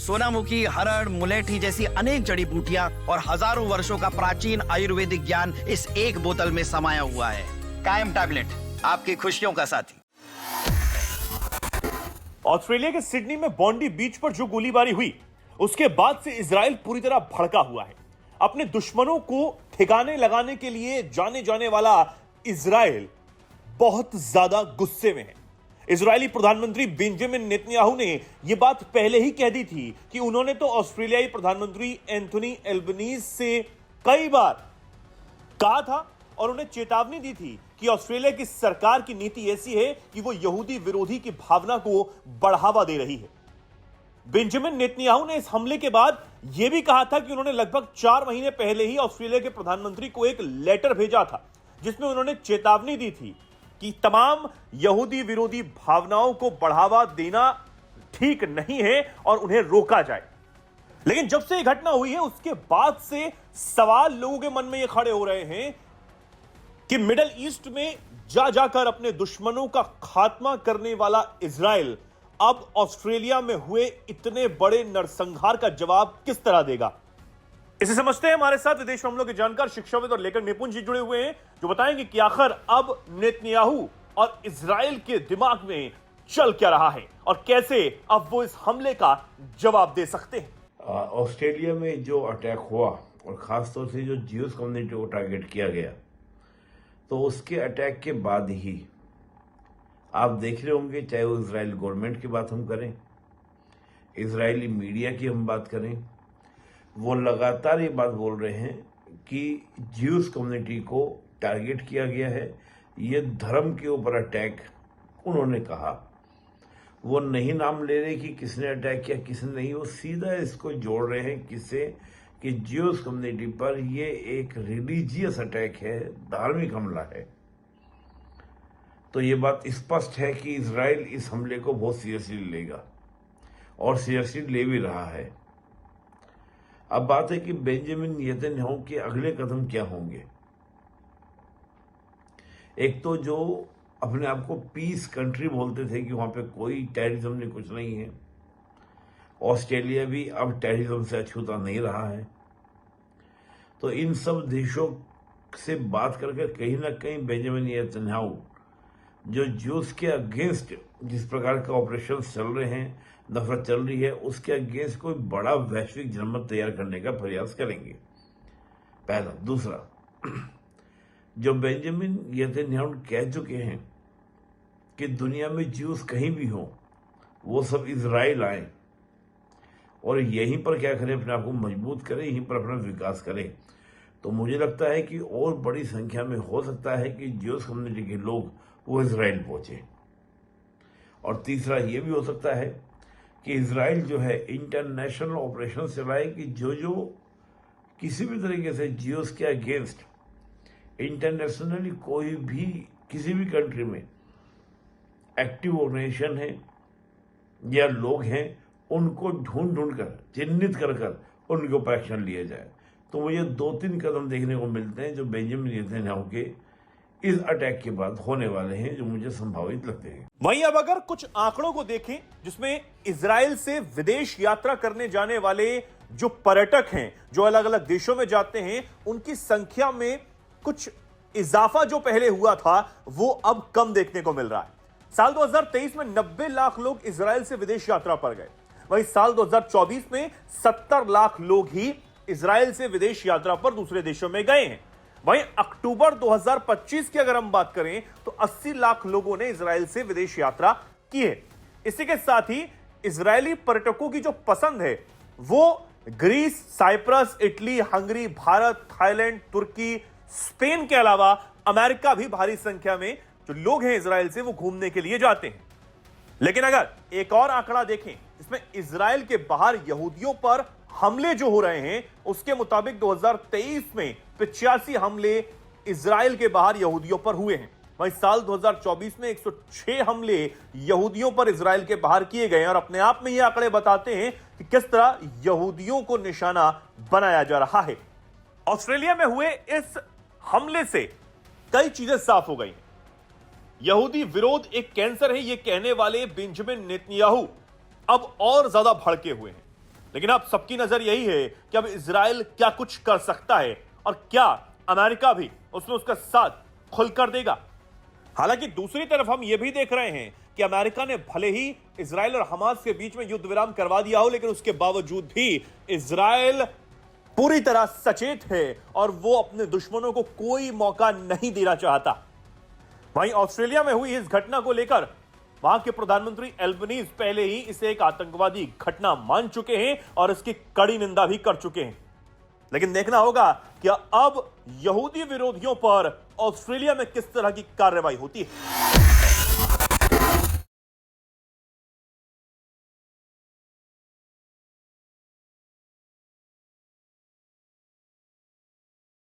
सोनामुखी, हरड़, मुलेठी जैसी अनेक जड़ी बूटियां और हजारों वर्षों का प्राचीन आयुर्वेदिक ज्ञान इस एक बोतल में समाया हुआ है। कायम टैबलेट, आपकी खुशियों का साथी। ऑस्ट्रेलिया के सिडनी में बॉन्डी बीच पर जो गोलीबारी हुई, उसके बाद से इजराइल पूरी तरह भड़का हुआ है। अपने दुश्मनों को ठिकाने लगाने के लिए जाने जाने वाला इजराइल बहुत ज्यादा गुस्से में है। इजरायली प्रधानमंत्री बेंजामिन नेतन्याहू ने यह बात पहले ही कह दी थी कि उन्होंने तो ऑस्ट्रेलियाई प्रधानमंत्री एंथोनी एल्बनीज से कई बार कहा था और उन्हें चेतावनी दी थी कि ऑस्ट्रेलिया की सरकार की नीति ऐसी है कि वो यहूदी विरोधी की भावना को बढ़ावा दे रही है। बेंजामिन नेतन्याहू ने इस हमले के बाद यह भी कहा था कि उन्होंने लगभग 4 महीने पहले ही ऑस्ट्रेलिया के प्रधानमंत्री को एक लेटर भेजा था, जिसमें उन्होंने चेतावनी दी थी कि तमाम यहूदी विरोधी भावनाओं को बढ़ावा देना ठीक नहीं है और उन्हें रोका जाए। लेकिन जब से यह घटना हुई है, उसके बाद से सवाल लोगों के मन में यह खड़े हो रहे हैं कि मिडिल ईस्ट में जा जाकर अपने दुश्मनों का खात्मा करने वाला इजराइल अब ऑस्ट्रेलिया में हुए इतने बड़े नरसंहार का जवाब किस तरह देगा। इसे समझते हैं। हमारे साथ विदेश मामलों के जानकार, शिक्षाविद और लेखक निपुण जी जुड़े हुए हैं, जो बताएंगे कि आखिर अब नेतन्याहू और इजराइल के दिमाग में चल क्या रहा है और कैसे अब वो इस हमले का जवाब दे सकते हैं। ऑस्ट्रेलिया में जो अटैक हुआ और खासतौर से जो ज्यूस कम्युनिटी को टारगेट किया गया, तो उसके अटैक के बाद ही आप देख रहे होंगे, चाहे वो इजराइल गवर्नमेंट की बात हम करें, इजरायली मीडिया की हम बात करें, वो लगातार ये बात बोल रहे हैं कि ज्यूस कम्युनिटी को टारगेट किया गया है। ये धर्म के ऊपर अटैक उन्होंने कहा। वो नहीं नाम ले रहे कि किसने अटैक किया किसने नहीं, वो सीधा इसको जोड़ रहे हैं किससे, कि ज्यूस कम्युनिटी पर ये एक रिलीजियस अटैक है, धार्मिक हमला है। तो ये बात स्पष्ट है कि इजराइल इस हमले को बहुत सीरियसली लेगा और सीरियसली ले भी रहा है। अब बात है कि बेंजामिन नेतन्याहू के अगले कदम क्या होंगे। एक तो जो अपने आप को पीस कंट्री बोलते थे कि वहां पे कोई टेररिज्म नहीं, कुछ नहीं है, ऑस्ट्रेलिया भी अब टेररिज्म से अछूता नहीं रहा है। तो इन सब देशों से बात करके कहीं ना कहीं बेंजामिन नेतन्याहू जो ज्यूस के अगेंस्ट जिस प्रकार का ऑपरेशन चल रहे हैं, नफरत चल रही है, उसके अगेंस्ट कोई बड़ा वैश्विक जनमत तैयार करने का प्रयास करेंगे, पहला। दूसरा, जो बेंजामिन नेतन्याहू कह चुके हैं कि दुनिया में ज्यूस कहीं भी हो, वो सब इजराइल आए और यहीं पर क्या करें, अपने आप को मजबूत करें, यहीं पर अपना विकास करें। तो मुझे लगता है कि और बड़ी संख्या में हो सकता है कि ज्यूस कम्युनिटी के लोग वो इजराइल पहुंचे। और तीसरा ये भी हो सकता है कि इजराइल जो है इंटरनेशनल ऑपरेशन चलाए कि जो किसी भी तरीके से ज्यूस के अगेंस्ट इंटरनेशनली कोई भी किसी भी कंट्री में एक्टिव ऑर्गेनाइजेशन है या लोग हैं, उनको ढूंढ कर चिन्हित कर उनके ऊपर एक्शन लिया जाए। तो मुझे 2-3 कदम देखने को मिलते हैं जो बेंजामिन नेतन्याहू के इस अटैक के बाद होने वाले हैं, जो मुझे संभावित लगते हैं। वहीं अब अगर कुछ आंकड़ों को देखें, जिसमें इजराइल से विदेश यात्रा करने जाने वाले जो पर्यटक हैं, जो अलग अलग देशों में जाते हैं, उनकी संख्या में कुछ इजाफा जो पहले हुआ था वो अब कम देखने को मिल रहा है। साल 2023 में 90 लाख लोग इजराइल से विदेश यात्रा पर गए। वहीं साल 2024 में 70 लाख लोग ही इजराइल से विदेश यात्रा पर दूसरे देशों में गए हैं। वहीं अक्टूबर 2025 की अगर हम बात करें तो 80 लाख लोगों ने इजराइल से विदेश यात्रा की है। इसी के साथ ही इजरायली पर्यटकों की जो पसंद है वो Greece, Cyprus, Italy, Hungary, Bharat, Thailand, तुर्की, स्पेन के अलावा अमेरिका भी भारी संख्या में जो लोग हैं इजराइल से वो घूमने के लिए जाते हैं। लेकिन अगर एक और आंकड़ा देखें जिसमें इजराइल के बाहर यहूदियों पर हमले जो हो रहे हैं, उसके मुताबिक 2023 में 85 हमले इजराइल के बाहर यहूदियों पर हुए हैं। वहीं साल 2024 में 106 हमले यहूदियों पर इजराइल के बाहर किए गए हैं। और अपने आप में ये आंकड़े बताते हैं कि किस तरह यहूदियों को निशाना बनाया जा रहा है। ऑस्ट्रेलिया में हुए इस हमले से कई चीजें साफ हो गई। यहूदी विरोध एक कैंसर है, यह कहने वाले बेंजामिन नेतन्याहू अब और ज्यादा भड़के हुए हैं। लेकिन अब सबकी नजर यही है कि अब इजराइल क्या कुछ कर सकता है और क्या अमेरिका भी उसमें उसका साथ खुलकर देगा। हालांकि दूसरी तरफ हम यह भी देख रहे हैं कि अमेरिका ने भले ही इजराइल और हमास के बीच में युद्ध विराम करवा दिया हो, लेकिन उसके बावजूद भी इजराइल पूरी तरह सचेत है और वो अपने दुश्मनों को कोई मौका नहीं देना चाहता। वहीं ऑस्ट्रेलिया में हुई इस घटना को लेकर वहां के प्रधानमंत्री एल्बनीज पहले ही इसे एक आतंकवादी घटना मान चुके हैं और इसकी कड़ी निंदा भी कर चुके हैं। लेकिन देखना होगा कि अब यहूदी विरोधियों पर ऑस्ट्रेलिया में किस तरह की कार्रवाई होती है।